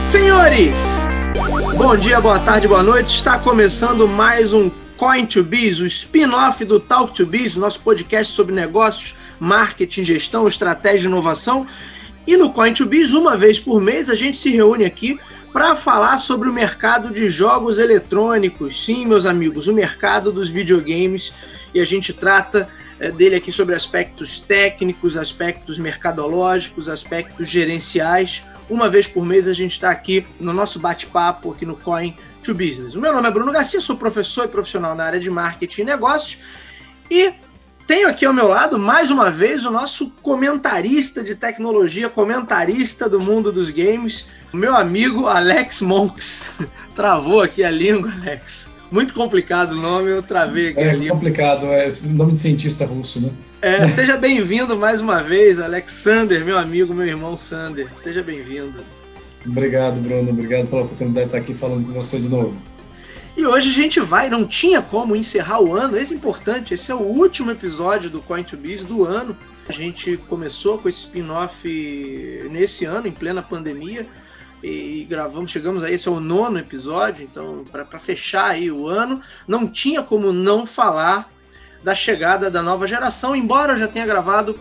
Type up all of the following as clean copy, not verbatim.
Senhores, bom dia, boa tarde, boa noite. Está começando mais um Coin2Biz, o spin-off do Talk2Biz, nosso podcast sobre negócios, marketing, gestão, estratégia e inovação. E no Coin2Biz, uma vez por mês, a gente se reúne aqui para falar sobre o mercado de jogos eletrônicos. Sim, meus amigos, o mercado dos videogames. E a gente trata dele aqui sobre aspectos técnicos, aspectos mercadológicos, aspectos gerenciais. Uma vez por mês a gente está aqui no nosso bate-papo aqui no Coin2Business. O meu nome é Bruno Garcia, sou professor e profissional na área de marketing e negócios e tenho aqui ao meu lado, mais uma vez, o nosso comentarista de tecnologia, comentarista do mundo dos games, o meu amigo Alex Monks. Travou aqui a língua, Alex. Muito complicado o nome, eu travei aqui a língua. É complicado, é nome de cientista russo, né? Seja bem-vindo mais uma vez, Alexander, meu amigo, meu irmão Sander. Seja bem-vindo. Obrigado, Bruno. Obrigado pela oportunidade de estar aqui falando com você de novo. E hoje a gente não tinha como encerrar o ano, esse é importante, esse é o último episódio do Coin2Biz do ano. A gente começou com esse spin-off nesse ano, em plena pandemia, e chegamos aí, esse é o 9º episódio, então para fechar aí o ano, não tinha como não falar da chegada da nova geração, embora eu já tenha gravado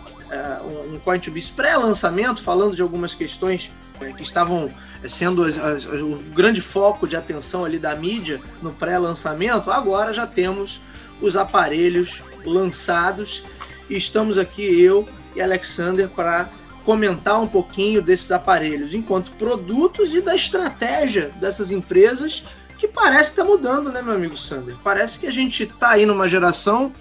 um Coin2Biz pré-lançamento, falando de algumas questões que estavam sendo o grande foco de atenção ali da mídia no pré-lançamento. Agora já temos os aparelhos lançados e estamos aqui eu e Alexander para comentar um pouquinho desses aparelhos enquanto produtos e da estratégia dessas empresas que parece estar mudando, né, meu amigo Sander? Parece que a gente está aí numa geração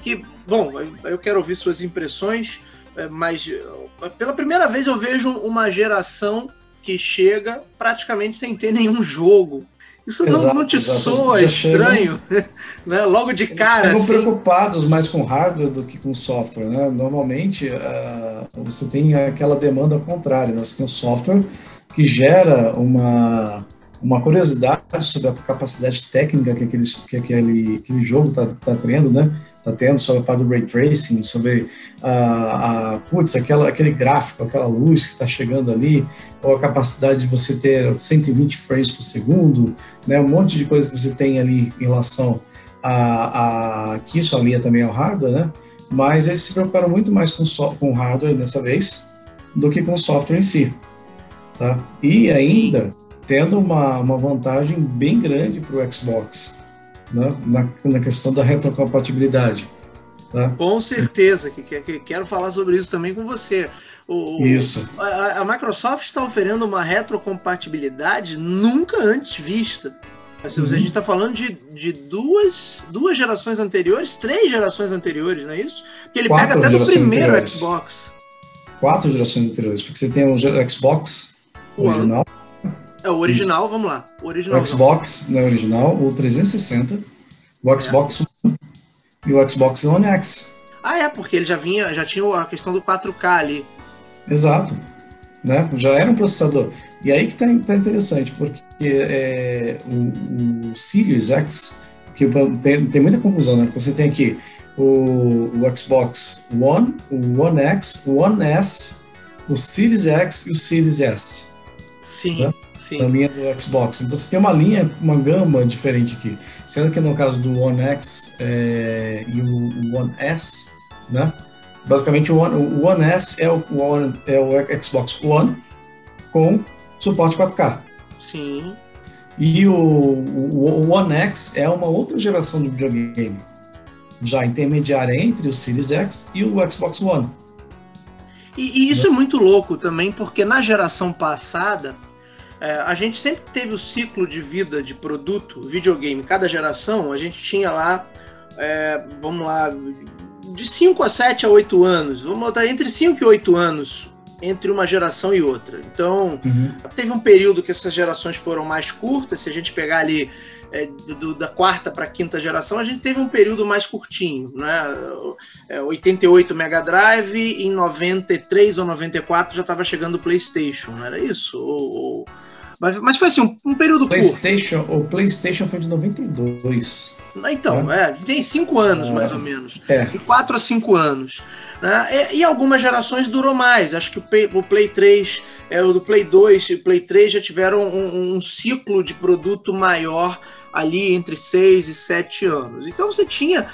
que, bom, eu quero ouvir suas impressões, mas pela primeira vez eu vejo uma geração que chega praticamente sem ter nenhum jogo. Isso não te soa estranho? Né? Logo de cara. Estão assim... preocupados mais com hardware do que com software, né? Normalmente você tem aquela demanda contrária, né? Você tem um software que gera uma curiosidade sobre a capacidade técnica que aquele jogo está tendo, né? Está tendo sobre a parte do Ray Tracing, sobre aquele gráfico, aquela luz que está chegando ali, ou a capacidade de você ter 120 frames por segundo, né? Um monte de coisa que você tem ali em relação que isso alia também ao hardware, né? Mas eles se preocuparam muito mais com o hardware dessa vez do que com o software em si, tá? E ainda tendo uma vantagem bem grande para o Xbox, né, na questão da retrocompatibilidade. Tá? Com certeza, que quero falar sobre isso também com você. Isso. A Microsoft está oferecendo uma retrocompatibilidade nunca antes vista. A gente está falando de duas gerações anteriores, 3 gerações anteriores, não é isso? Porque ele pega até do primeiro anteriores. Xbox. 4 gerações anteriores, porque você tem o Xbox original. O original, vamos lá. O Xbox não é original, o 360, o Xbox One e o Xbox One X. Porque ele já tinha a questão do 4K ali. Exato. Né? Já era um processador. E aí que tá interessante, porque o Series X, que tem muita confusão, né? Você tem aqui o Xbox One, o One X, o One S, o Series X e o Series S. Sim. Né? Sim. Na linha do Xbox. Então você tem uma gama diferente aqui. Sendo que no caso do One X e o One S, né? Basicamente o One S é o Xbox One com suporte 4K. Sim. E o One X é uma outra geração de videogame, já intermediária entre o Series X e o Xbox One. E isso é muito louco também, porque na geração passada a gente sempre teve o ciclo de vida de produto, videogame. Cada geração a gente tinha lá, de 5 a 7 a 8 anos. Vamos botar entre 5 e 8 anos entre uma geração e outra. Então, teve um período que essas gerações foram mais curtas. Se a gente pegar ali da 4ª para a 5ª geração, a gente teve um período mais curtinho, né? 88 Mega Drive, em 93 ou 94 já estava chegando o PlayStation, não era isso? Mas foi assim, um período curto. O PlayStation foi de 92. Então, tem 5 anos, mais ou menos. De 4 a 5 anos. Né? E algumas gerações durou mais. Acho que o Play 3, o do Play 2 e o Play 3 já tiveram um ciclo de produto maior ali entre 6 e 7 anos. Então você tinha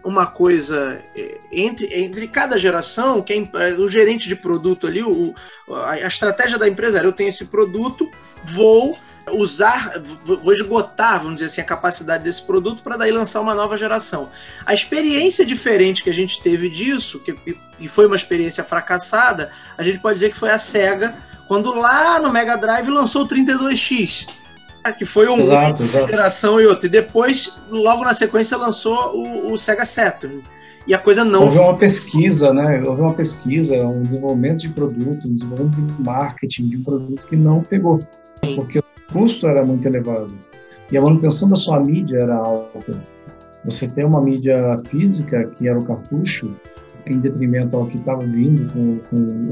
uma coisa entre cada geração, que o gerente de produto ali, a estratégia da empresa era: eu tenho esse produto, vou esgotar, vamos dizer assim, a capacidade desse produto para daí lançar uma nova geração. A experiência diferente que a gente teve disso, e foi uma experiência fracassada, a gente pode dizer que foi a Sega, quando lá no Mega Drive lançou o 32X, que foi uma geração e outra, e depois, logo na sequência, lançou o Sega Saturn. E a coisa não... Houve uma pesquisa, né? Houve uma pesquisa, um desenvolvimento de produto, um desenvolvimento de marketing de um produto que não pegou. Sim. Porque o custo era muito elevado. E a manutenção da sua mídia era alta. Você tem uma mídia física, que era o cartucho, em detrimento ao que estava vindo com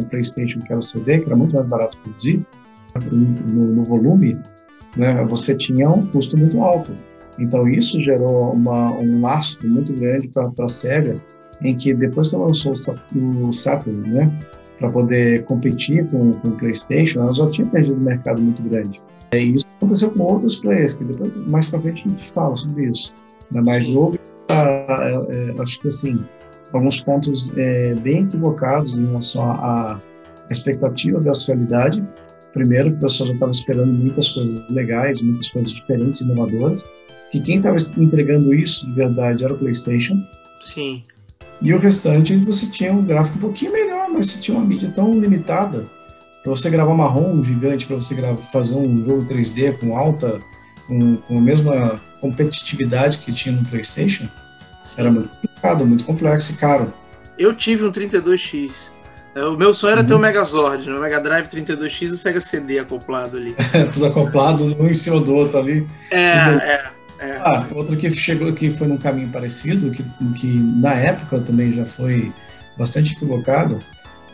o PlayStation, que era o CD, que era muito mais barato produzir, no volume, né? Você tinha um custo muito alto. Então, isso gerou um lastro muito grande para a Sega, em que depois que ela lançou o Saturn, né, para poder competir com o PlayStation, ela já tinha perdido um mercado muito grande. E isso aconteceu com outros players, que depois, mais para frente, a gente fala sobre isso. Né? Mas Sim. houve, acho que assim, alguns pontos bem equivocados em relação à expectativa da realidade. Primeiro, que o pessoal já estava esperando muitas coisas legais, muitas coisas diferentes, inovadoras, que quem estava entregando isso de verdade era o PlayStation. Sim. E o restante, você tinha um gráfico um pouquinho melhor, mas você tinha uma mídia tão limitada. Para você gravar uma ROM gigante, para você fazer um jogo 3D com com a mesma competitividade que tinha no PlayStation, Sim. era muito complicado, muito complexo e caro. Eu tive um 32X. O meu sonho era ter o Megazord, no Mega Drive 32X e o Sega CD acoplado ali. Tudo acoplado, um em cima do outro ali. Outro que chegou, que foi num caminho parecido, que na época também já foi bastante equivocado,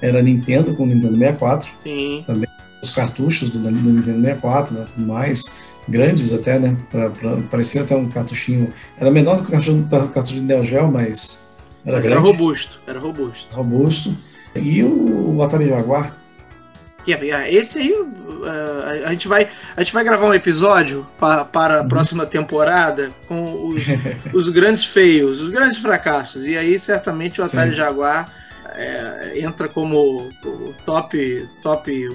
era a Nintendo com o Nintendo 64. Sim. Também os cartuchos do Nintendo 64, né, tudo mais, grandes até, né? Parecia até um cartuchinho. Era menor do que o cartucho de Neo Geo, mas era robusto. Robusto. E o Atari Jaguar. Esse aí, a gente vai gravar um episódio para a próxima temporada com os grandes fails, os grandes fracassos. E aí, certamente, o Atari Sim. Jaguar entra como o top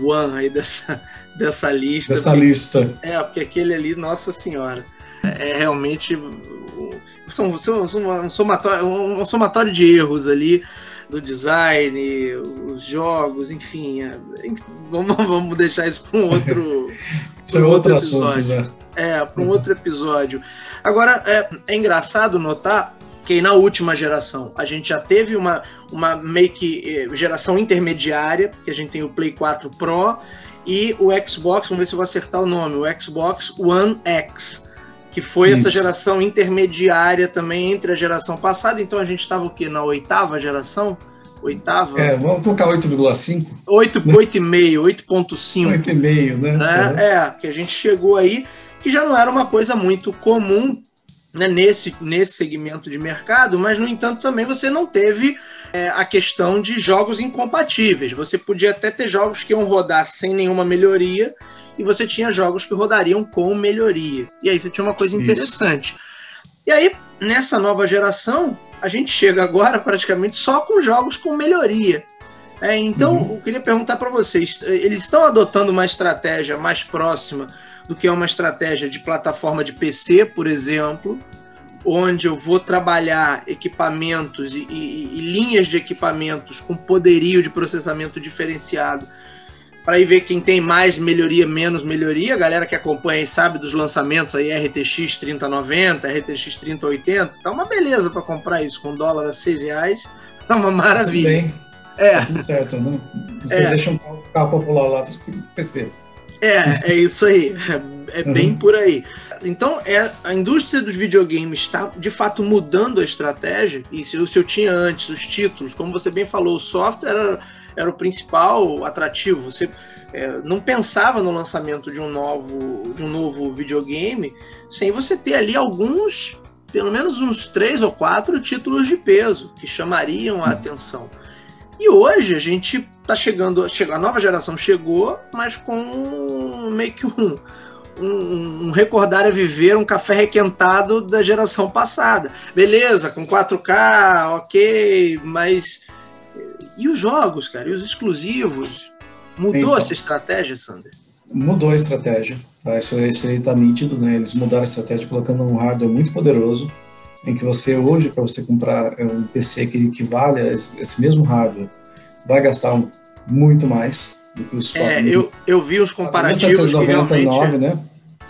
one aí dessa lista. Lista. Porque aquele ali, nossa senhora, é realmente um somatório de erros ali, do design, os jogos, enfim, vamos deixar isso para um outro, outro assunto já. Para um outro episódio. Agora, é engraçado notar que na última geração a gente já teve uma meio que geração intermediária, que a gente tem o Play 4 Pro e o Xbox, vamos ver se eu vou acertar o nome, o Xbox One X, que foi essa geração intermediária também entre a geração passada. Então a gente estava o quê? Na 8ª geração? Vamos colocar 8,5? 8,5, 8,5. 8,5, né? Que a gente chegou aí, que já não era uma coisa muito comum, né, nesse segmento de mercado, mas, no entanto, também você não teve a questão de jogos incompatíveis. Você podia até ter jogos que iam rodar sem nenhuma melhoria, e você tinha jogos que rodariam com melhoria. E aí você tinha uma coisa interessante. E aí, nessa nova geração, a gente chega agora praticamente só com jogos com melhoria. Então, eu queria perguntar para vocês, eles estão adotando uma estratégia mais próxima do que é uma estratégia de plataforma de PC, por exemplo, onde eu vou trabalhar equipamentos e linhas de equipamentos com poderio de processamento diferenciado, para ir ver quem tem mais melhoria, menos melhoria. A galera que acompanha e sabe dos lançamentos aí, RTX 3090, RTX 3080, tá uma beleza para comprar isso, com dólar a R$6, tá uma maravilha. Tudo bem. Tá tudo certo, né? Você deixa um carro popular lá para o PC. É isso aí, bem por aí. Então, a indústria dos videogames está, de fato, mudando a estratégia. E se eu tinha antes os títulos, como você bem falou, o software era o principal atrativo. Você não pensava no lançamento de um novo videogame sem você ter ali pelo menos uns 3 ou 4 títulos de peso que chamariam a atenção. E hoje a gente está chegando, a nova geração chegou, mas com meio que um recordar a viver, um café requentado da geração passada. Beleza, com 4K, ok, mas e os jogos, cara? E os exclusivos? Mudou essa estratégia, Sander? Mudou a estratégia. Isso aí tá nítido, né? Eles mudaram a estratégia colocando um hardware muito poderoso, em que você hoje, para você comprar um PC que equivale a esse mesmo hardware, vai gastar muito mais do que os 4.000. Eu vi os comparativos que realmente... né?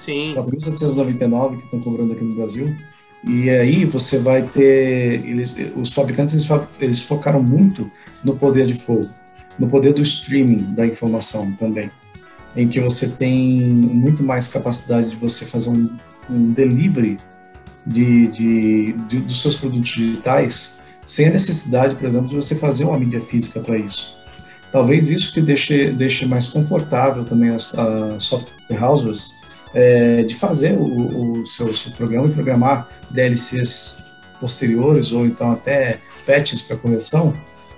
Sim. 4.799 que estão cobrando aqui no Brasil. E aí você vai ter... os fabricantes eles focaram muito no poder de fogo, no poder do streaming da informação também, em que você tem muito mais capacidade de você fazer um delivery dos seus produtos digitais sem a necessidade, por exemplo, de você fazer uma mídia física para isso. Talvez isso que deixe mais confortável também as software houses de fazer o seu programa e programar DLCs posteriores ou então até patches para correção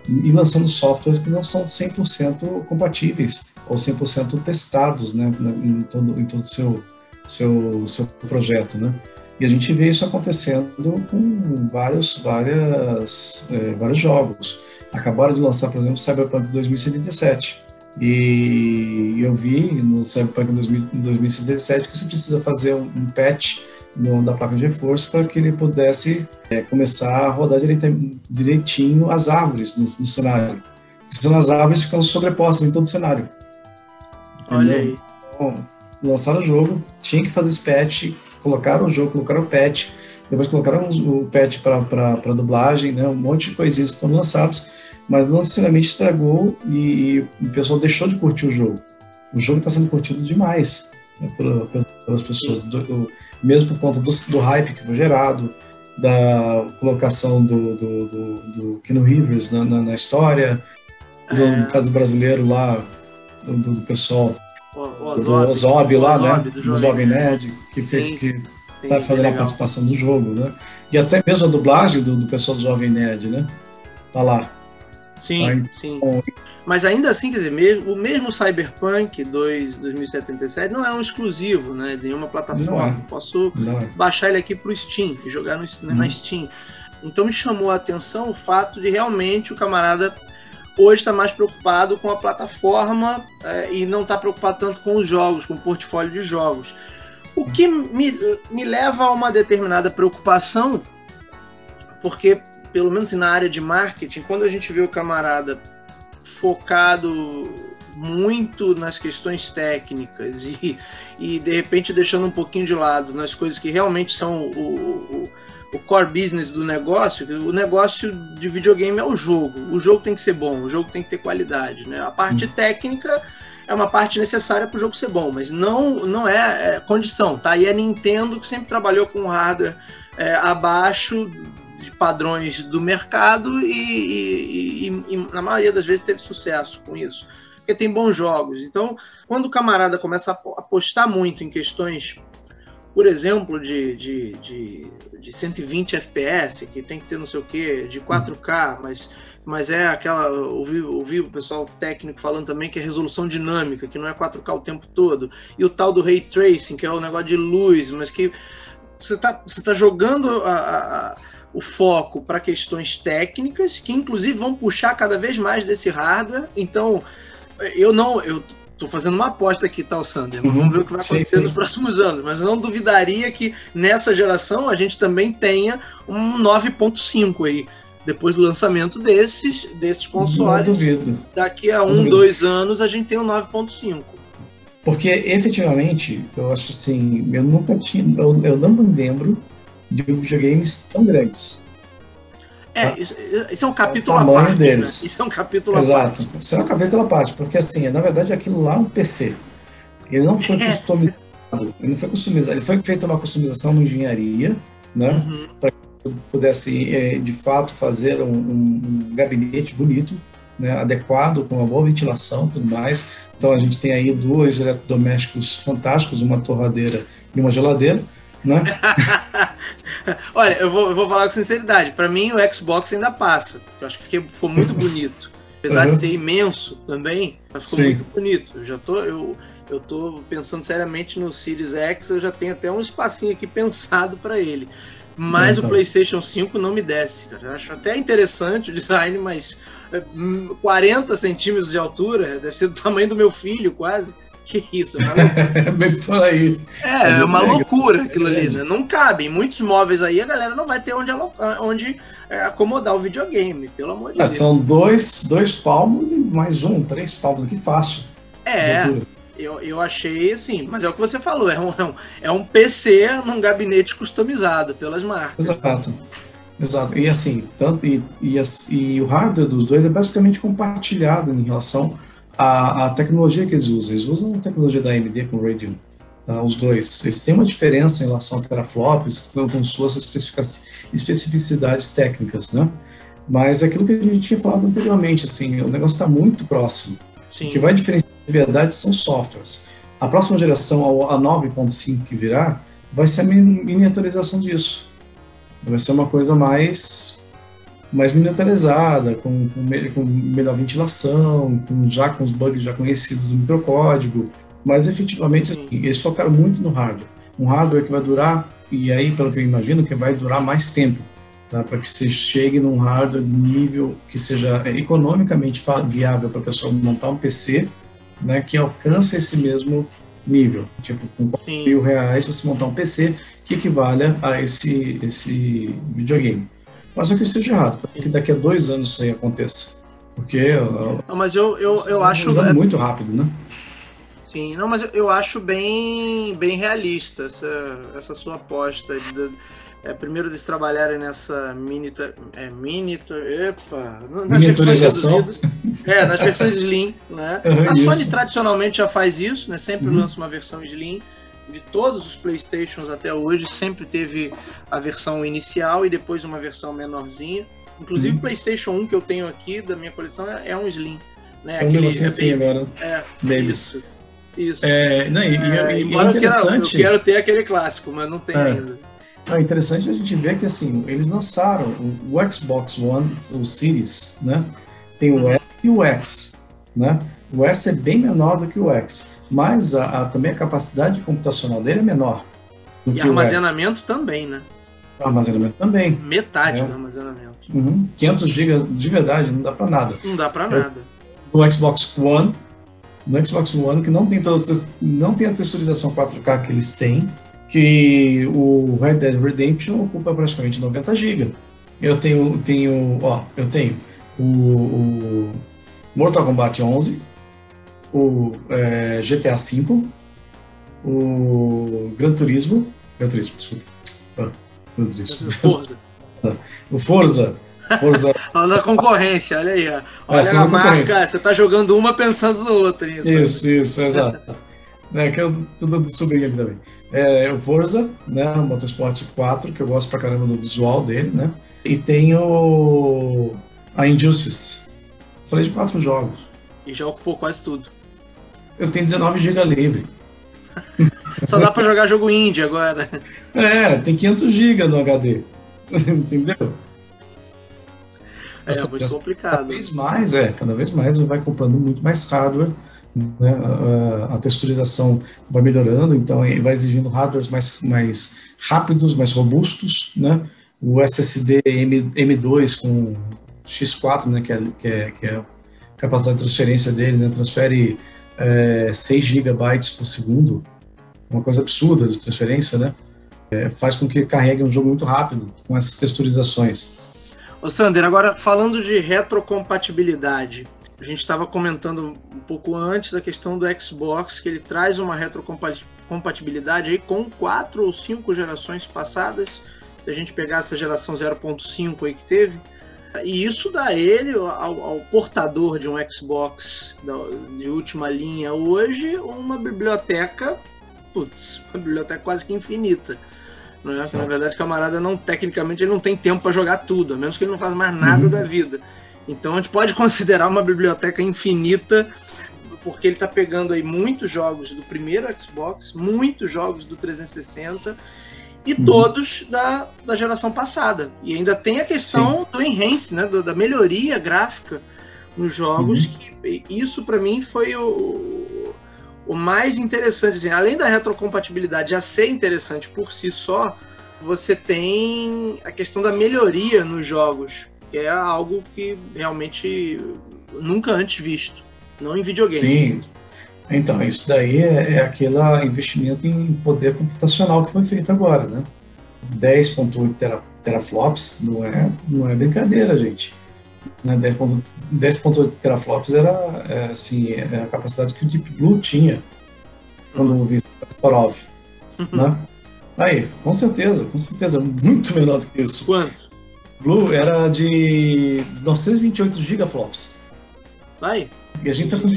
e lançando softwares que não são 100% compatíveis ou 100% testados, né, em todo o seu projeto, né? E a gente vê isso acontecendo com vários jogos. Acabaram de lançar, por exemplo, Cyberpunk 2077. E eu vi no Cyberpunk 2077 que você precisa fazer um patch da placa de reforço para que ele pudesse começar a rodar direitinho as árvores no cenário. Senão as árvores ficam sobrepostas em todo o cenário. Olha aí. Então, lançaram o jogo, tinha que fazer esse patch, colocaram o jogo, colocaram o patch, depois colocaram o patch para dublagem, né, um monte de coisinhas que foram lançados, mas não necessariamente estragou e o pessoal deixou de curtir o jogo. O jogo está sendo curtido demais, né, pelas pessoas, mesmo por conta do hype que foi gerado, da colocação do Keanu Reeves na história, do caso brasileiro lá, do pessoal, do Ozob lá, né, do Jovem Nerd, que fez que tá fazendo a participação do jogo, né, e até mesmo a dublagem do pessoal do Jovem Nerd, né, tá lá. Sim, tá, sim. Mas ainda assim, quer dizer, o mesmo Cyberpunk 2077 não é um exclusivo, né, de nenhuma plataforma. Posso baixar ele aqui pro Steam e jogar na Steam. Então me chamou a atenção o fato de realmente o camarada hoje está mais preocupado com a plataforma e não está preocupado tanto com os jogos, com o portfólio de jogos. O que me leva a uma determinada preocupação, porque, pelo menos na área de marketing, quando a gente vê o camarada focado muito nas questões técnicas e de repente deixando um pouquinho de lado nas coisas que realmente são o core business do negócio, o negócio de videogame é o jogo tem que ser bom, o jogo tem que ter qualidade, né? A parte técnica é uma parte necessária para o jogo ser bom, mas não é condição, tá? E a Nintendo que sempre trabalhou com hardware abaixo de padrões do mercado e na maioria das vezes teve sucesso com isso, porque tem bons jogos. Então, quando o camarada começa a apostar muito em questões, por exemplo, de 120 FPS, que tem que ter não sei o que, de 4K, mas é aquela... Ouvi o pessoal técnico falando também que é resolução dinâmica, que não é 4K o tempo todo, e o tal do Ray Tracing, que é o negócio de luz, mas que você tá jogando o foco para questões técnicas, que inclusive vão puxar cada vez mais desse hardware. Então, eu tô fazendo uma aposta aqui, tá, Sander? Vamos ver o que vai acontecer nos próximos anos, mas eu não duvidaria que nessa geração a gente também tenha um 9.5 aí, depois do lançamento desses consoles. Não duvido. Daqui a 2 anos a gente tem um 9.5. Porque, efetivamente, eu acho assim, eu não me lembro de videogames tão grandes. Isso é um capítulo à parte, deles. Né? Isso é um capítulo à parte. Exato, isso é um capítulo à parte, porque assim, na verdade aquilo lá é um PC. Ele não foi customizado, ele foi feita uma customização na engenharia, né, para que pudesse, de fato, fazer um gabinete bonito, né, adequado, com uma boa ventilação e tudo mais. Então a gente tem aí 2 eletrodomésticos fantásticos, uma torradeira e uma geladeira, né? Olha, eu vou falar com sinceridade. Para mim, o Xbox ainda passa. Eu acho que ficou muito bonito. Apesar de ser imenso também, mas ficou muito bonito. Eu tô pensando seriamente no Series X, eu já tenho até um espacinho aqui pensado para ele. Mas o PlayStation 5 não me desce, cara. Eu acho até interessante o design, mas 40 centímetros de altura, deve ser do tamanho do meu filho, quase. Que isso, é uma loucura. Bem por aí. É uma loucura aquilo ali, né? Não cabe. Em muitos móveis aí, a galera não vai ter onde acomodar o videogame, pelo amor de Deus. São 2 palmos e mais 3 palmos aqui, fácil. Eu achei assim, mas é o que você falou, é um PC num gabinete customizado pelas marcas. Exato. E assim, e o hardware dos dois é basicamente compartilhado em relação à tecnologia que eles usam. Eles usam a tecnologia da AMD com o Radeon, tá? Os dois. Eles têm uma diferença em relação a teraflops com suas especificidades técnicas, né? Mas é aquilo que a gente tinha falado anteriormente, assim, o negócio está muito próximo. Sim. O que vai diferenciar de verdade são softwares. A próxima geração, a 9.5 que virá, vai ser a miniaturização disso. Vai ser uma coisa mais miniaturizada, com melhor ventilação, com os bugs já conhecidos do microcódigo. Mas, efetivamente, assim, eles focaram muito no hardware. Um hardware que vai durar, e aí, pelo que eu imagino, que vai durar mais tempo, tá? Para que você chegue num hardware de nível que seja economicamente viável para a pessoa montar um PC, né, que alcance esse mesmo nível. Tipo, com R$4.000 você montar um PC que equivale a esse videogame. Mas só que isso seja errado, para que daqui a 2 anos isso aí aconteça. Porque mas eu acho muito rápido, né? Sim, não, mas eu acho bem realista essa sua aposta. Primeiro eles trabalharem nessa miniaturização. Nas versões Slim, né? A Sony tradicionalmente já faz isso, né? Sempre lança uma versão Slim. De todos os PlayStations até hoje, sempre teve a versão inicial e depois uma versão menorzinha. Inclusive o PlayStation 1 que eu tenho aqui da minha coleção é um Slim, né? É um negocinho assim agora. Isso. Embora interessante. Eu quero ter aquele clássico, mas não tem ainda. É interessante a gente ver que assim, eles lançaram o Xbox One, o Series, né? Tem o S e o X, né? O S é bem menor do que o X, mas também a capacidade computacional dele é menor. E armazenamento também, né? O armazenamento também. Metade do armazenamento. 500 GB de verdade, não dá para nada. Não dá para nada. No Xbox One, que não tem a texturização 4K que eles têm, que o Red Dead Redemption ocupa praticamente 90 GB. Eu tenho o Mortal Kombat 11, o GTA V, o Gran Turismo, Forza. O Forza. Olha a concorrência, olha aí. Olha a marca, você tá jogando uma pensando no outro. Isso, exato. Que eu tô dando sobrinho ali também. O Forza, né, o Motorsport 4, que eu gosto pra caramba do visual dele, né? E tem a Injustice. Falei de 4 jogos. E já ocupou quase tudo. Eu tenho 19 GB livre. Só dá pra jogar jogo indie agora. Tem 500 GB no HD. Entendeu? Muito complicado. Cada vez mais vai comprando muito mais hardware, né? A texturização vai melhorando, então vai exigindo hardwares mais rápidos, mais robustos, né? O SSD M2 com X4, né? Que é a capacidade de transferência dele, né? Transfere 6 GB por segundo, uma coisa absurda de transferência, né? Faz com que carregue um jogo muito rápido com essas texturizações. Ô Sander, agora falando de retrocompatibilidade, a gente estava comentando um pouco antes da questão do Xbox, que ele traz uma retrocompatibilidade aí com 4 ou 5 gerações passadas, se a gente pegar essa geração 0.5 aí que teve, e isso dá ele, ao portador de um Xbox de última linha hoje, uma biblioteca quase que infinita. Né? Na verdade, o camarada tecnicamente ele não tem tempo para jogar tudo, a menos que ele não faça mais nada da vida. Então a gente pode considerar uma biblioteca infinita, porque ele está pegando aí muitos jogos do primeiro Xbox, muitos jogos do 360 e todos da geração passada. E ainda tem a questão do enhance, né, da melhoria gráfica nos jogos, que isso para mim foi o mais interessante. Assim, além da retrocompatibilidade já ser interessante por si só, você tem a questão da melhoria nos jogos, que é algo que realmente nunca antes visto. Não em videogame. Sim, então isso daí é aquele investimento em poder computacional que foi feito agora, né? 10.8 teraflops não é brincadeira, gente. Né? 10.8 teraflops era a capacidade que o Deep Blue tinha quando eu vi Kasparov, né? Aí, com certeza, muito menor do que isso. Quanto? Blue era de 928 gigaflops. Vai. E a gente está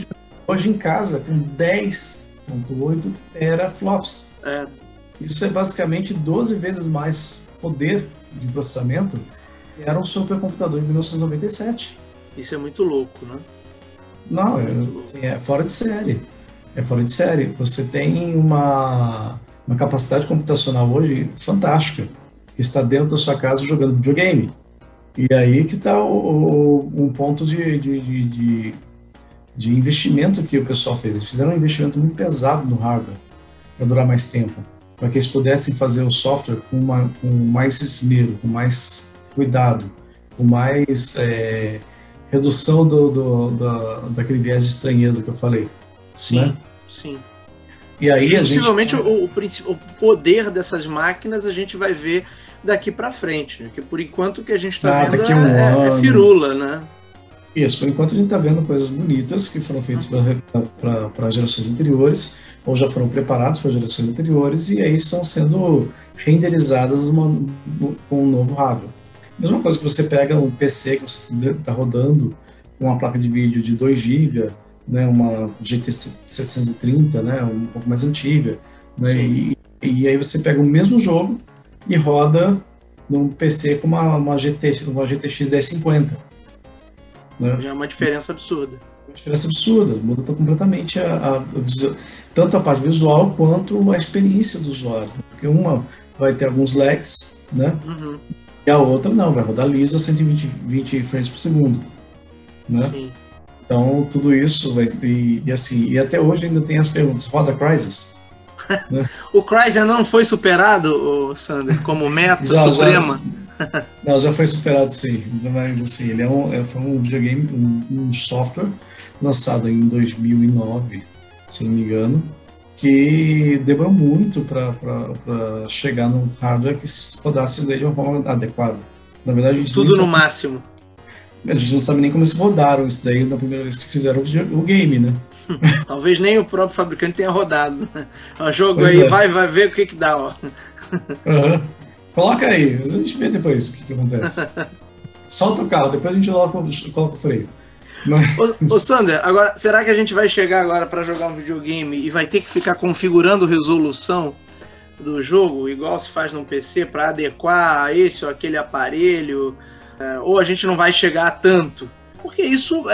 hoje em casa com 10.8 teraflops. Isso é basicamente 12 vezes mais poder de processamento que era um supercomputador em 1997. Isso é muito louco, né? Não, é fora de série. É fora de série. Você tem uma capacidade computacional hoje fantástica, que está dentro da sua casa jogando videogame. E aí que está um ponto de investimento que o pessoal fez. Eles fizeram um investimento muito pesado no hardware para durar mais tempo, para que eles pudessem fazer o software com mais esmero, com mais cuidado, com mais redução daquele viés de estranheza que eu falei. Sim, né? sim. E aí possivelmente o poder dessas máquinas a gente vai ver daqui para frente, né? Que por enquanto o que a gente está vendo é firula, né? Isso, por enquanto a gente está vendo coisas bonitas que foram feitas para gerações anteriores, ou já foram preparadas para gerações anteriores, e aí estão sendo renderizadas com um novo hardware. Mesma coisa que você pega um PC que você está rodando com uma placa de vídeo de 2 GB, né, uma GT 730, né, um pouco mais antiga, né, e aí você pega o mesmo jogo e roda num PC com uma GTX 1050. Né? Já é uma diferença absurda. Uma diferença absurda, muda completamente tanto a parte visual quanto a experiência do usuário. Porque uma vai ter alguns lags, né? E a outra não, vai rodar lisa 120 frames por segundo. Né? Sim. Então tudo isso vai. E até hoje ainda tem as perguntas: roda Crysis? Né? O Crysis ainda não foi superado, Sander, como meta suprema? Não, já foi superado sim, mas assim, ele foi um videogame, um software lançado em 2009, se não me engano, que demorou muito para chegar num hardware que rodasse de uma forma adequada. Na verdade, tudo no máximo. A gente não sabe nem como eles rodaram isso daí na primeira vez que fizeram o game, né? Talvez nem o próprio fabricante tenha rodado. O jogo pois aí, vai ver o que dá, ó. Coloca aí, a gente vê depois o que acontece. Solta o carro, depois a gente coloca o freio. Mas... Ô Sander, agora, será que a gente vai chegar agora para jogar um videogame e vai ter que ficar configurando resolução do jogo, igual se faz num PC, para adequar a esse ou aquele aparelho? Ou a gente não vai chegar a tanto? Porque isso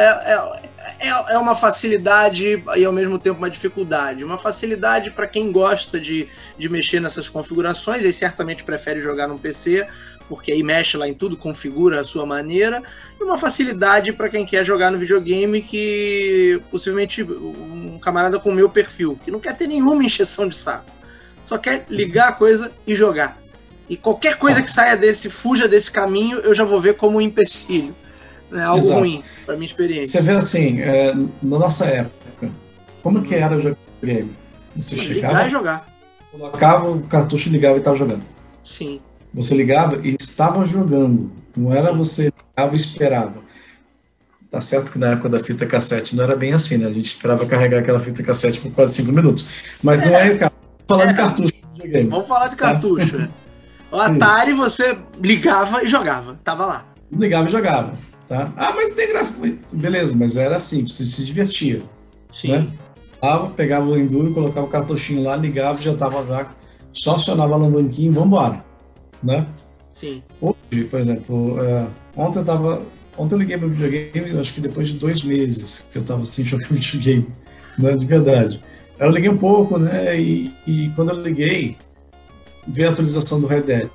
é uma facilidade e ao mesmo tempo uma dificuldade. Uma facilidade para quem gosta de mexer nessas configurações, e certamente prefere jogar num PC, porque aí mexe lá em tudo, configura a sua maneira. E uma facilidade para quem quer jogar no videogame, que possivelmente um camarada com o meu perfil, que não quer ter nenhuma encheção de saco, só quer ligar a coisa e jogar. E qualquer coisa que saia fuja desse caminho, eu já vou ver como um empecilho. É algo ruim para minha experiência. Você vê assim, na nossa época, como que era jogar videogame? Você chegava, ligar e jogar. Colocava o cartucho, ligava e estava jogando. Sim. Você ligava e estava jogando. Não era você ligava e esperava. Tá certo que na época da fita cassete não era bem assim, né? A gente esperava carregar aquela fita cassete por quase 5 minutos. Mas não é o caso. Vamos falar de cartucho de videogame. Vamos falar de cartucho. O Atari você ligava e jogava. Tava lá. Ligava e jogava. Tá? Ah, mas não tem gráfico. Beleza, mas era assim, você se divertia. Sim. Né? Pegava o Enduro, colocava o cartuchinho lá, ligava, já estava já, só acionava a alavanquinha e vambora. Né? Sim. Hoje, por exemplo, ontem eu estava Ontem eu liguei meu videogame, eu acho que depois de 2 meses que eu tava sem jogar videogame, né, de verdade. Aí eu liguei um pouco, né, e quando eu liguei, veio a atualização do Red Dead.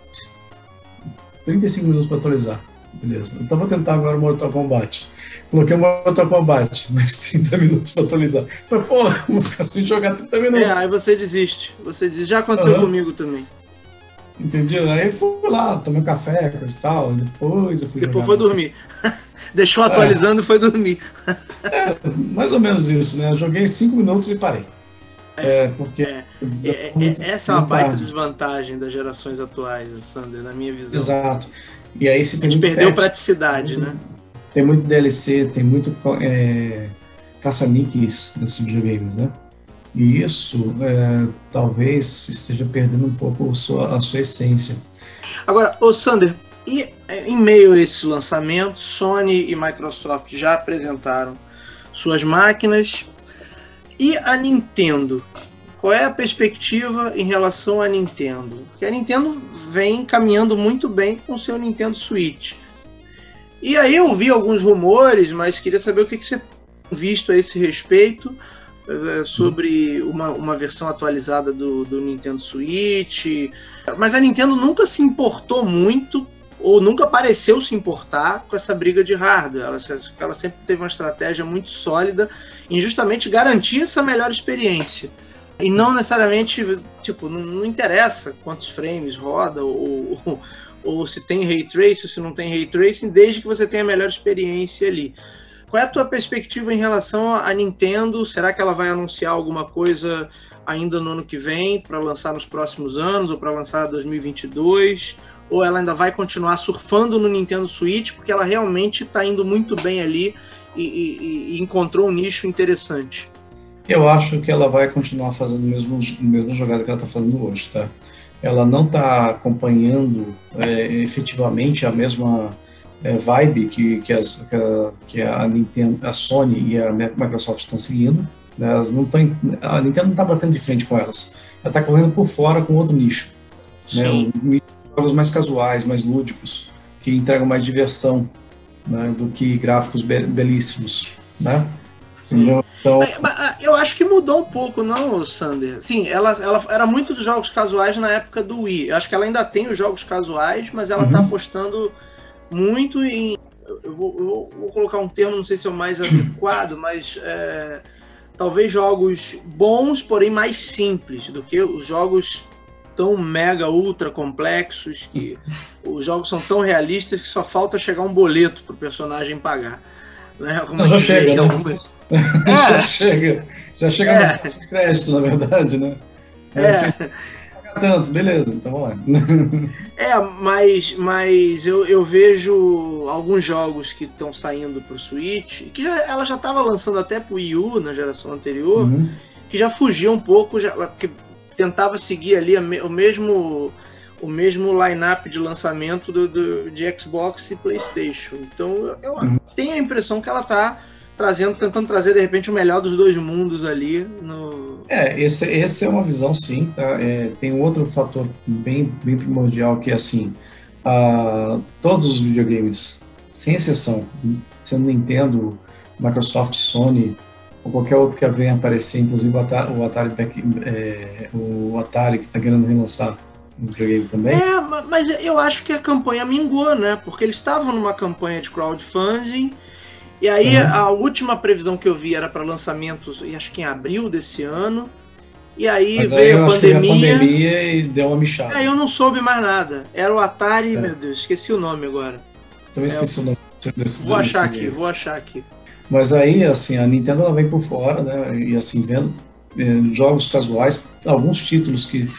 35 minutos para atualizar. Beleza. Então vou tentar agora o Mortal Kombat. Coloquei o Mortal Kombat, mais 30 minutos para atualizar. Falei, pô, vou ficar sem jogar 30 minutos. Aí você desiste. Você diz, já aconteceu comigo também. Entendi? Aí fui lá, tomei um café, coisa e tal. Depois eu fui Depois jogar. foi dormir. Deixou atualizando e foi dormir. Mais ou menos isso, né? Eu joguei 5 minutos e parei. Essa é uma baita desvantagem das gerações atuais, Sander, na minha visão. Exato. E aí você a gente perdeu praticidade, muito, né? Tem muito DLC, tem muito caça-níqueis nesses videogames, né? E isso talvez esteja perdendo um pouco a sua essência. Agora, Sander, e em meio a esse lançamento, Sony e Microsoft já apresentaram suas máquinas. E a Nintendo? Qual é a perspectiva em relação à Nintendo? Porque a Nintendo vem caminhando muito bem com o seu Nintendo Switch. E aí eu vi alguns rumores, mas queria saber o que você tem visto a esse respeito sobre uma versão atualizada do Nintendo Switch. Mas a Nintendo nunca se importou muito, ou nunca pareceu se importar com essa briga de hardware. Ela sempre teve uma estratégia muito sólida em justamente garantir essa melhor experiência. E não necessariamente, tipo, não interessa quantos frames roda, ou se tem Ray Tracing, ou se não tem Ray Tracing, desde que você tenha a melhor experiência ali. Qual é a tua perspectiva em relação à Nintendo? Será que ela vai anunciar alguma coisa ainda no ano que vem, para lançar nos próximos anos, ou para lançar em 2022? Ou ela ainda vai continuar surfando no Nintendo Switch, porque ela realmente está indo muito bem ali e encontrou um nicho interessante? Eu acho que ela vai continuar fazendo o mesmo jogada que ela está fazendo hoje, tá? Ela não está acompanhando efetivamente a mesma vibe que a Nintendo, a Sony e a Microsoft estão seguindo. Né? A Nintendo não está batendo de frente com elas. Ela está correndo por fora com outro nicho. Né? Jogos mais casuais, mais lúdicos, que entregam mais diversão, né, do que gráficos belíssimos, né? Então... Eu acho que mudou um pouco, não, Sander? Sim, ela era muito dos jogos casuais na época do Wii. Eu acho que ela ainda tem os jogos casuais, mas ela está apostando muito em... Eu vou colocar um termo, não sei se é o mais adequado, mas talvez jogos bons, porém mais simples do que os jogos tão mega, ultra complexos, que os jogos são tão realistas que só falta chegar um boleto pro personagem pagar. Né? Já chega, né? Já chega no crédito, na verdade, né? Tanto, beleza, então vamos lá. Mas eu vejo alguns jogos que estão saindo pro Switch, que ela já estava lançando até pro Wii U na geração anterior, que já fugia um pouco, porque tentava seguir ali o mesmo line-up de lançamento de Xbox e PlayStation. Então eu tenho a impressão que ela está tentando trazer de repente o melhor dos dois mundos ali. Essa é uma visão, sim. Tá? Tem um outro fator bem primordial, que é assim, todos os videogames, sem exceção, sendo Nintendo, Microsoft, Sony, ou qualquer outro que venha aparecer, inclusive o Atari que está querendo relançar um videogame também. Mas eu acho que a campanha mingou, né? Porque eles estavam numa campanha de crowdfunding, e aí a última previsão que eu vi era para lançamentos, acho que em abril desse ano, e aí veio a pandemia e deu uma mixada. Aí eu não soube mais nada. Era o Atari, meu Deus, esqueci o nome agora. Também esqueci o nome Vou achar aqui. Mas aí, assim, a Nintendo ela vem por fora, né? E assim, vendo jogos casuais, alguns títulos que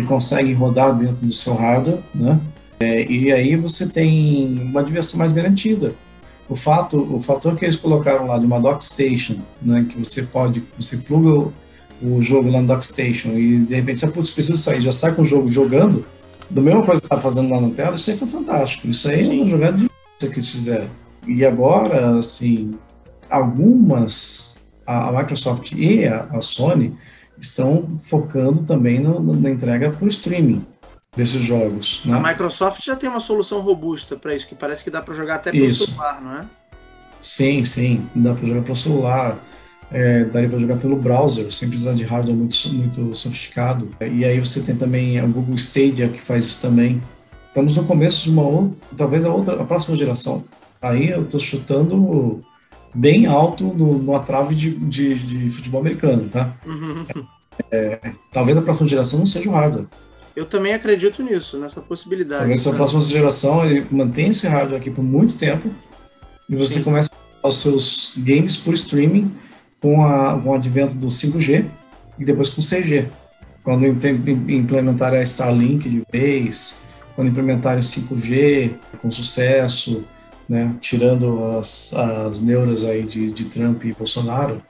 conseguem rodar dentro do seu hardware, né? E aí você tem uma diversão mais garantida. O fator que eles colocaram lá de uma DockStation, né? Que você pluga o jogo lá no DockStation e de repente, precisa sair, já sai com o jogo jogando, da mesma coisa que está fazendo lá na tela, isso aí foi fantástico. Isso aí é uma jogada de que eles fizeram. E agora, assim, a Microsoft e a Sony estão focando também na entrega para o streaming. desses jogos, né? A Microsoft já tem uma solução robusta para isso, que parece que dá para jogar até pelo celular, não é? Sim, dá para jogar pelo celular, daria para jogar pelo browser, sem precisar de hardware muito sofisticado. E aí você tem também o Google Stadia, que faz isso também. Estamos no começo de talvez a próxima geração. Aí eu estou chutando bem alto numa trave de futebol americano, tá? Talvez a próxima geração não seja o hardware. Eu também acredito nisso, nessa possibilidade. Talvez a próxima geração ele mantenha esse hardware aqui por muito tempo e você começa a usar os seus games por streaming com o advento do 5G e depois com o 6G. Quando implementarem a Starlink de vez, quando implementarem o 5G com sucesso, né, tirando as neuras aí de Trump e Bolsonaro,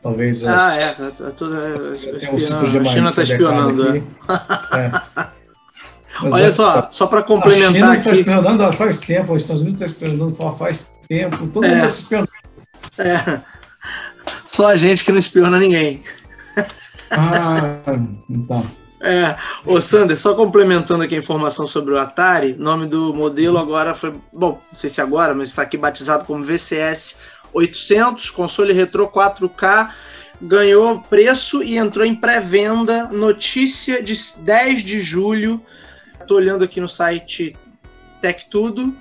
talvez tem um 5G mais. A China está espionando. Olha só para complementar a China está espionando faz tempo, os Estados Unidos está espionando faz tempo, todo mundo está se espionando. Só a gente que não espiona ninguém. Então. Ô Sander, só complementando aqui a informação sobre o Atari, o nome do modelo agora foi, bom, não sei se agora, mas está aqui batizado como VCS 800, console retrô 4K, ganhou preço e entrou em pré-venda, notícia de 10 de julho, estou olhando aqui no site TechTudo,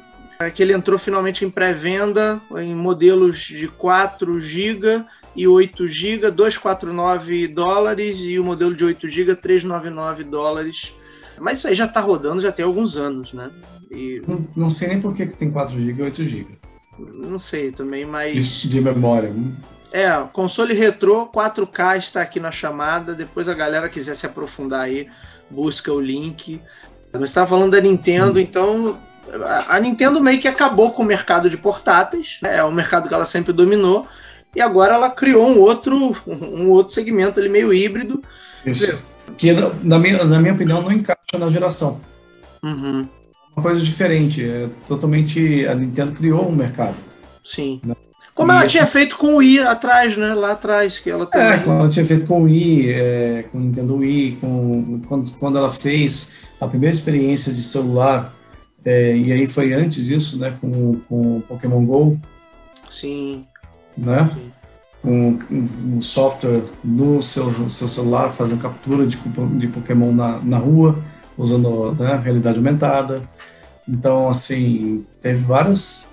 que ele entrou finalmente em pré-venda em modelos de 4 GB e 8 GB, $249, e o modelo de 8 GB, $399. Mas isso aí já está rodando já tem alguns anos, né? E... Não sei nem por que tem 4 GB e 8 GB. Não sei também, mas... De memória. Console retrô 4K está aqui na chamada. Depois a galera quiser se aprofundar aí, busca o link. Você estava falando da Nintendo, então... A Nintendo meio que acabou com o mercado de portáteis, né? É um mercado que ela sempre dominou. E agora ela criou um outro segmento ali meio híbrido. Isso. Que, na minha opinião, não encaixa na geração. Uhum. Uma coisa diferente. A Nintendo criou um mercado. Sim. Né? Como ela tinha feito com o Wii atrás, né? Lá atrás. Que ela também... como ela tinha feito com o Wii, com o Nintendo Wii, quando ela fez a primeira experiência de celular, e aí foi antes disso, né? Com o Pokémon GO. Sim. Né? Um software no seu celular fazendo captura de Pokémon na rua, usando, né, realidade aumentada. Então, assim, teve várias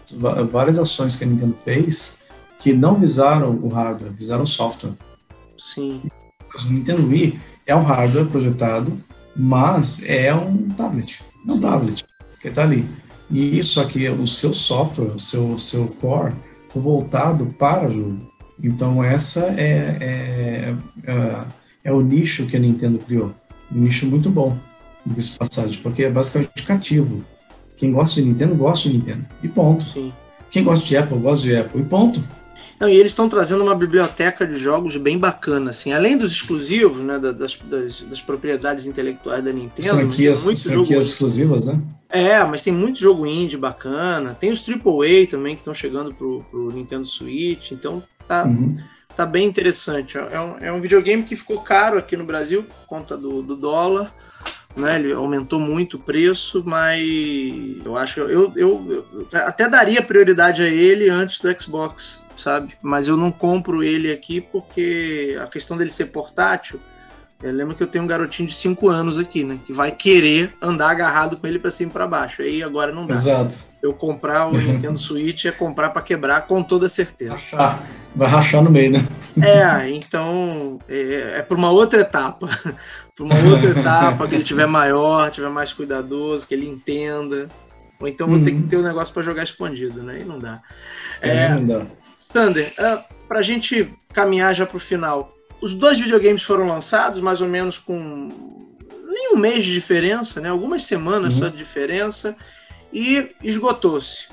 ações que a Nintendo fez que não visaram o hardware, visaram o software. Sim. O Nintendo Wii é um hardware projetado, mas é um tablet. É um tablet que está ali. E isso aqui, o seu software, o seu core, foi voltado para o jogo. Então essa é o nicho que a Nintendo criou. Um nicho muito bom, desse passagem, porque é basicamente cativo. Quem gosta de Nintendo, gosta de Nintendo. E ponto. Sim. Quem gosta de Apple, gosta de Apple. E ponto. Não, e eles estão trazendo uma biblioteca de jogos bem bacana, assim, além dos exclusivos, né, das propriedades intelectuais da Nintendo. Franquias exclusivas, né? Mas tem muito jogo indie bacana, tem os AAA também que estão chegando pro Nintendo Switch, então tá bem interessante. É um videogame que ficou caro aqui no Brasil por conta do dólar, né? Ele aumentou muito o preço, mas eu acho que eu até daria prioridade a ele antes do Xbox, sabe? Mas eu não compro ele aqui porque a questão dele ser portátil, lembra que eu tenho um garotinho de 5 anos aqui, né? Que vai querer andar agarrado com ele para cima e para baixo. Aí agora não dá. Exato. Eu comprar o Nintendo Switch é comprar para quebrar com toda certeza. Vai rachar no meio, né? Então é para uma outra etapa. Para uma outra etapa, que ele tiver maior, tiver mais cuidadoso, que ele entenda. Ou então vou ter que ter um negócio para jogar escondido, né? E não dá. Não dá. Sander, para a gente caminhar já para o final, os 2 videogames foram lançados mais ou menos com nem um mês de diferença, né? Algumas semanas só de diferença, e esgotou-se.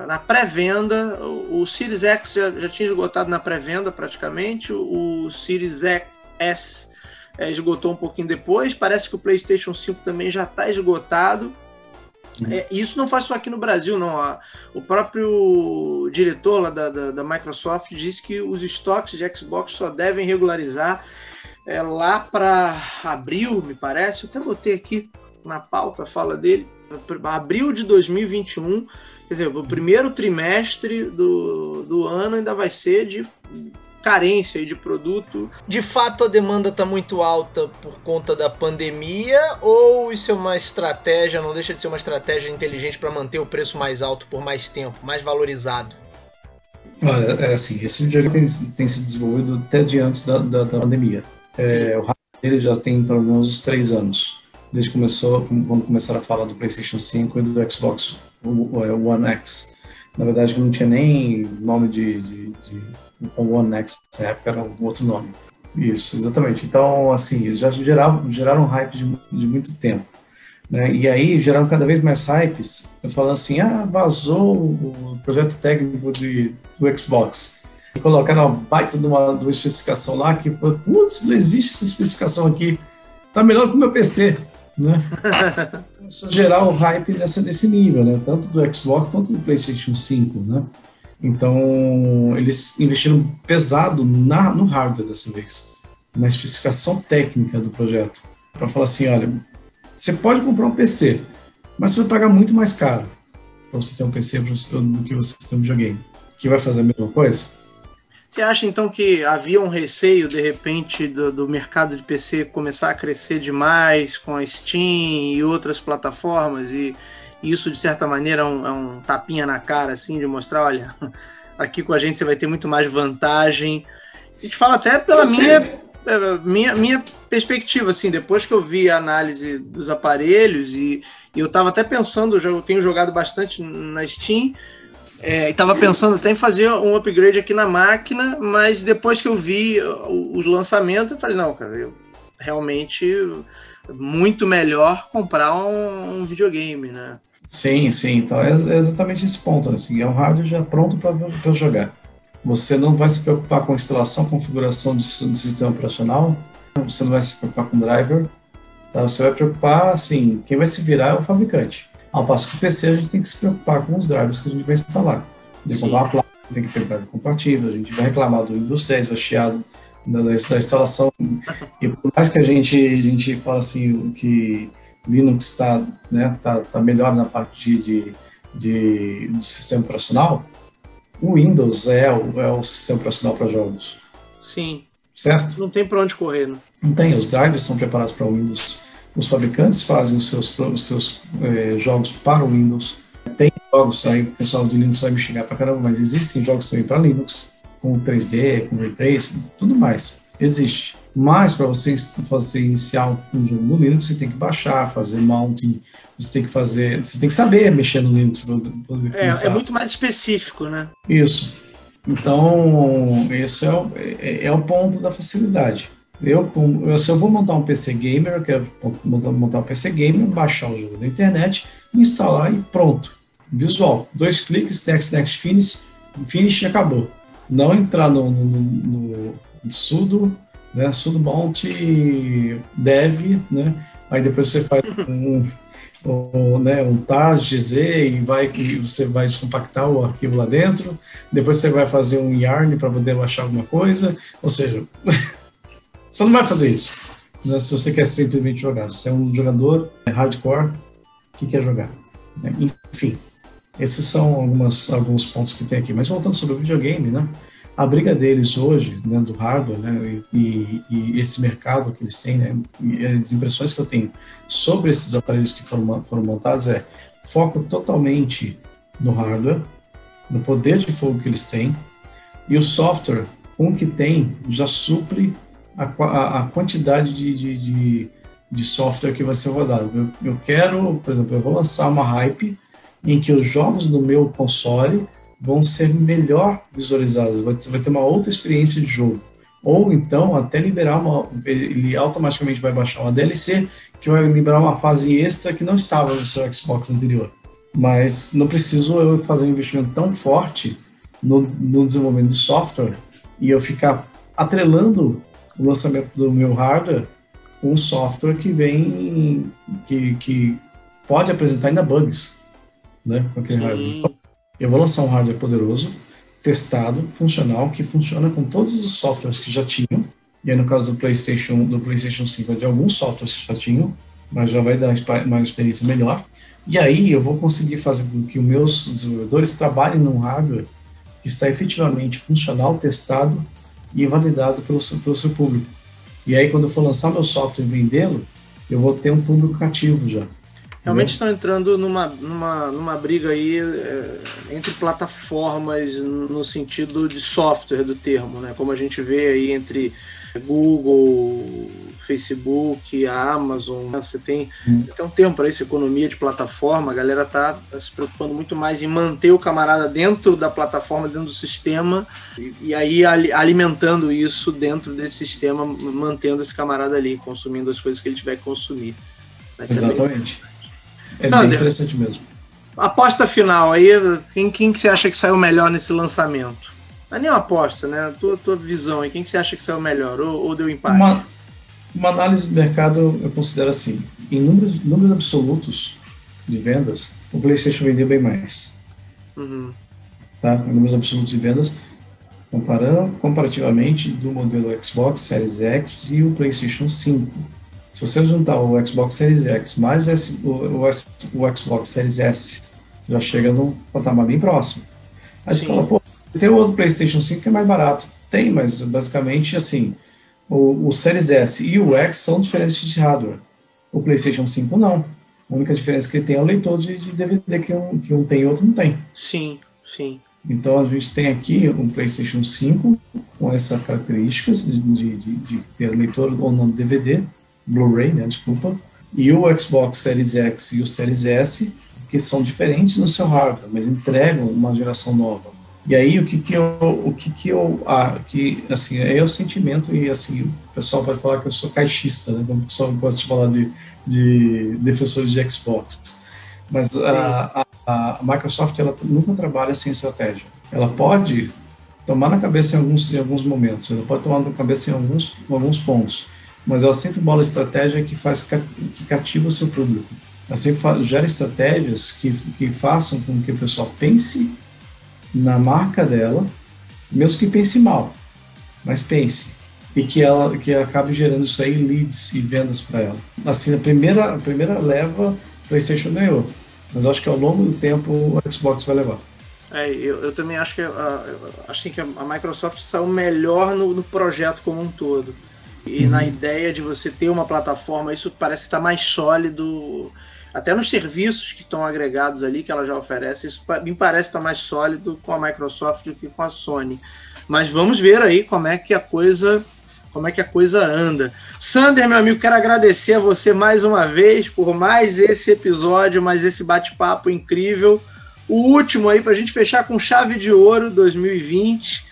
Na pré-venda, o Series X já tinha esgotado na pré-venda praticamente, o Series S esgotou um pouquinho depois, parece que o PlayStation 5 também já está esgotado. Isso não faz só aqui no Brasil, não. O próprio diretor lá da Microsoft disse que os estoques de Xbox só devem regularizar lá para abril, me parece. Eu até botei aqui na pauta fala dele, abril de 2021, quer dizer, o primeiro trimestre do ano ainda vai ser de carência de produto. De fato, a demanda está muito alta por conta da pandemia, ou isso é uma estratégia, não deixa de ser uma estratégia inteligente para manter o preço mais alto por mais tempo, mais valorizado? Olha, assim, esse videogame tem se desenvolvido até de antes da pandemia. O hardware dele já tem pelo menos uns 3 anos, desde que quando começaram a falar do PlayStation 5 e do Xbox One X. Na verdade, não tinha nem nome de One X, na época era um outro nome. Isso, exatamente. Então, assim, já geraram hype de muito tempo, né? E aí geraram cada vez mais hypes, falando assim, vazou o projeto técnico do Xbox. E colocaram uma baita de uma especificação lá que, putz, não existe essa especificação aqui, tá melhor que o meu PC, né? Começou a gerar o hype desse nível, né? Tanto do Xbox quanto do PlayStation 5, né? Então, eles investiram pesado no hardware dessa vez, na especificação técnica do projeto, para falar assim, olha, você pode comprar um PC, mas você vai pagar muito mais caro para você ter um PC do que você ter um videogame, que vai fazer a mesma coisa. Você acha, então, que havia um receio, de repente, do mercado de PC começar a crescer demais com a Steam e outras plataformas, e isso, de certa maneira, é um tapinha na cara, assim, de mostrar, olha, aqui com a gente você vai ter muito mais vantagem. E te falo até pela minha perspectiva, assim, depois que eu vi a análise dos aparelhos, e eu estava até pensando, eu tenho jogado bastante na Steam, e estava pensando até em fazer um upgrade aqui na máquina, mas depois que eu vi os lançamentos, eu falei, não, cara, realmente muito melhor comprar um videogame, né? Sim, então é exatamente esse ponto, assim, é um hardware já pronto para jogar. Você não vai se preocupar com instalação, configuração do sistema operacional, você não vai se preocupar com driver, tá? Você vai preocupar, assim, quem vai se virar é o fabricante. Ao passo que o PC a gente tem que se preocupar com os drivers que a gente vai instalar. Tem que comprar uma placa, tem que ter driver compatível, a gente vai reclamar do Windows 10, vai chiado da instalação. E por mais que a gente fala assim que Linux está, né, tá melhor na parte do sistema operacional, o Windows é o sistema operacional para jogos. Sim. Certo? Não tem para onde correr, né? Não tem, os drivers são preparados para o Windows. Os fabricantes fazem os seus jogos para o Windows. Tem jogos aí, o pessoal de Linux vai me xingar para caramba, mas existem jogos também para Linux, com 3D, com Ray Tracing, tudo mais. Existe. Mas para você iniciar um jogo no Linux, você tem que baixar, fazer mounting, você tem que saber mexer no Linux. É muito mais específico, né? Isso. Então, esse é o ponto da facilidade. Se eu vou montar um PC gamer, eu quero montar um PC gamer, baixar o jogo da internet, instalar e pronto. Visual, 2 cliques, next, finish e acabou. Não entrar no sudo, né, sudo mount dev, né, aí depois você faz um tar gz e você vai descompactar o arquivo lá dentro, depois você vai fazer um yarn para poder baixar alguma coisa, ou seja, você não vai fazer isso, né, se você quer simplesmente jogar. Você é um jogador hardcore que quer jogar, né? Enfim, esses são alguns pontos que tem aqui. Mas voltando sobre o videogame, né, a briga deles hoje, né, do hardware, né, e esse mercado que eles têm, né, e as impressões que eu tenho sobre esses aparelhos que foram montados é foco totalmente no hardware, no poder de fogo que eles têm, e o software, com o que tem, já supre a quantidade de software que vai ser rodado. Eu quero, por exemplo, eu vou lançar uma hype em que os jogos do meu console vão ser melhor visualizados, você vai ter uma outra experiência de jogo. Ou então, até liberar ele automaticamente vai baixar uma DLC que vai liberar uma fase extra que não estava no seu Xbox anterior. Mas não preciso eu fazer um investimento tão forte no desenvolvimento de software e eu ficar atrelando o lançamento do meu hardware com um software que vem, que pode apresentar ainda bugs, né, com aquele hardware. Eu vou lançar um hardware poderoso, testado, funcional, que funciona com todos os softwares que já tinham, e aí no caso do PlayStation 5, de alguns softwares que já tinham, mas já vai dar uma experiência melhor. E aí eu vou conseguir fazer com que os meus desenvolvedores trabalhem num hardware que está efetivamente funcional, testado e validado pelo seu público. E aí, quando eu for lançar meu software e vendê-lo, eu vou ter um público cativo já. Realmente estão entrando numa briga aí entre plataformas no sentido de software do termo, né? Como a gente vê aí entre Google, Facebook, a Amazon, né? Você tem um termo para isso, economia de plataforma. A galera está se preocupando muito mais em manter o camarada dentro da plataforma, dentro do sistema, e aí alimentando isso dentro desse sistema, mantendo esse camarada ali, consumindo as coisas que ele tiver que consumir. Exatamente. É Sander, bem interessante mesmo. Aposta final aí, quem que você acha que saiu melhor nesse lançamento? Não é nem uma aposta, né? Tua visão aí, quem que você acha que saiu melhor ou deu empate? Uma análise do mercado eu considero assim, em números absolutos de vendas, o PlayStation vendeu bem mais. Tá? Em números absolutos de vendas, comparativamente do modelo Xbox Series X e o PlayStation 5. Se você juntar o Xbox Series X mais o Xbox Series S, já chega num patamar bem próximo. Aí você fala, pô, tem o outro PlayStation 5 que é mais barato. Tem, mas basicamente assim, o Series S e o X são diferentes de hardware. O PlayStation 5 não. A única diferença que ele tem é o leitor de DVD que um tem e o outro não tem. Sim, sim. Então a gente tem aqui um PlayStation 5 com essas características de ter leitor ou não DVD, Blu-ray, né, desculpa, e o Xbox Series X e o Series S, que são diferentes no seu hardware, mas entregam uma geração nova. E aí assim, é o sentimento, e assim, o pessoal pode falar que eu sou caixista, né, como o pessoal gosta de falar de defensores de Xbox. Mas a Microsoft, ela nunca trabalha sem estratégia. Ela pode tomar na cabeça em alguns momentos, ela pode tomar na cabeça em alguns pontos, mas ela sempre bola estratégia que cativa o seu público. Ela sempre gera estratégias que façam com que o pessoal pense na marca dela, mesmo que pense mal, mas pense. E que acabe gerando isso aí, leads e vendas para ela. Assim, a primeira leva, o PlayStation ganhou, mas acho que ao longo do tempo o Xbox vai levar. Eu também acho que a Microsoft saiu melhor no projeto como um todo. E na ideia de você ter uma plataforma, isso parece estar mais sólido, até nos serviços que estão agregados ali, que ela já oferece, isso me parece estar mais sólido com a Microsoft do que com a Sony. Mas vamos ver aí como é que a coisa anda. Sander, meu amigo, quero agradecer a você mais uma vez por mais esse episódio, mais esse bate-papo incrível. O último aí para a gente fechar com chave de ouro 2020.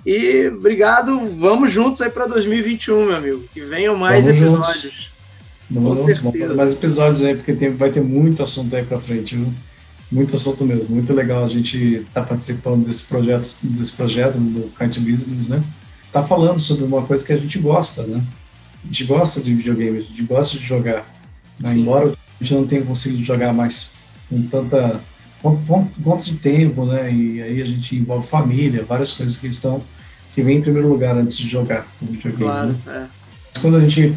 E obrigado, vamos juntos aí para 2021, meu amigo. Que venham mais episódios. Com certeza. Mais episódios aí, porque vai ter muito assunto aí para frente, viu? Muito assunto mesmo. Muito legal a gente estar participando desse projeto do Kind Business, né? Tá falando sobre uma coisa que a gente gosta, né? A gente gosta de videogame, a gente gosta de jogar. Né? Embora a gente não tenha conseguido jogar mais com tanta ponto de tempo, né? E aí a gente envolve família, várias coisas que vêm em primeiro lugar antes de jogar o videogame. Claro, né? Quando a gente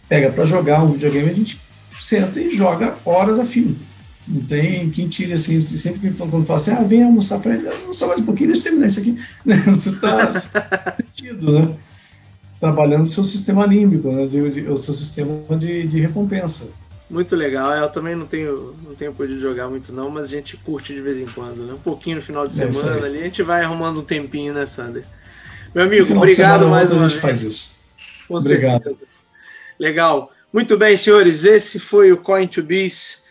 pega para jogar um videogame, a gente senta e joga horas a fio. Não tem quem tire assim, sempre que quando fala assim, vem almoçar para ele, só mais um pouquinho, deixa eu terminar isso aqui. Você está sentido, né? Trabalhando o seu sistema límbico, né? O seu sistema de recompensa. Muito legal, eu também não tenho podido jogar muito não, mas a gente curte de vez em quando, né? Um pouquinho no final de semana ali, a gente vai arrumando um tempinho, né, Sander? Meu amigo, obrigado mais uma vez. A gente faz isso. Com obrigado. Certeza. Legal. Muito bem, senhores, esse foi o Coin2Biz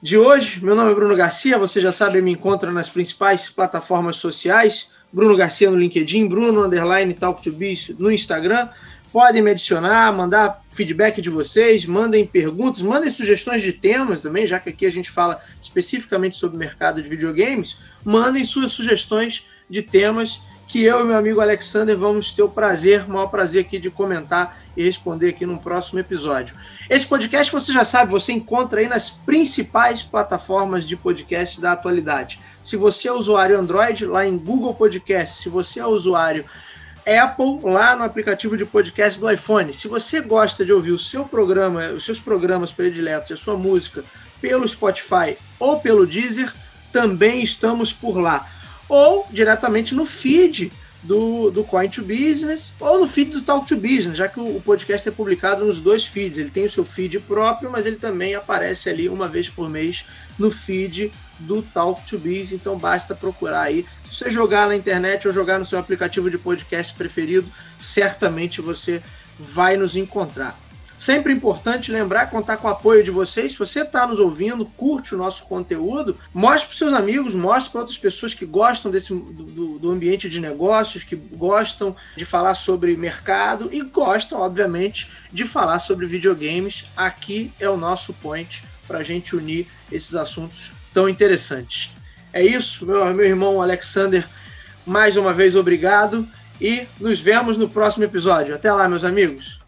de hoje. Meu nome é Bruno Garcia, você já sabe, me encontra nas principais plataformas sociais, Bruno Garcia no LinkedIn, Bruno_Talk2Biz no Instagram. Podem me adicionar, mandar feedback de vocês, mandem perguntas, mandem sugestões de temas também, já que aqui a gente fala especificamente sobre o mercado de videogames, mandem suas sugestões de temas que eu e meu amigo Alexander vamos ter o maior prazer aqui de comentar e responder aqui no próximo episódio. Esse podcast, você já sabe, você encontra aí nas principais plataformas de podcast da atualidade. Se você é usuário Android, lá em Google Podcast. Se você é usuário Apple, lá no aplicativo de podcast do iPhone. Se você gosta de ouvir o seu programa, os seus programas prediletos, a sua música pelo Spotify ou pelo Deezer, também estamos por lá. Ou diretamente no feed do Coin2Business ou no feed do Talk2Business, já que o podcast é publicado nos 2 feeds. Ele tem o seu feed próprio, mas ele também aparece ali uma vez por mês no feed do Talk2Biz, então basta procurar aí. Se você jogar na internet ou jogar no seu aplicativo de podcast preferido, certamente você vai nos encontrar. Sempre importante lembrar, contar com o apoio de vocês. Se você está nos ouvindo, curte o nosso conteúdo, mostre para os seus amigos, mostre para outras pessoas que gostam do ambiente de negócios, que gostam de falar sobre mercado e gostam, obviamente, de falar sobre videogames. Aqui é o nosso point para a gente unir esses assuntos tão interessantes. É isso, meu irmão Alexander, mais uma vez obrigado e nos vemos no próximo episódio. Até lá, meus amigos!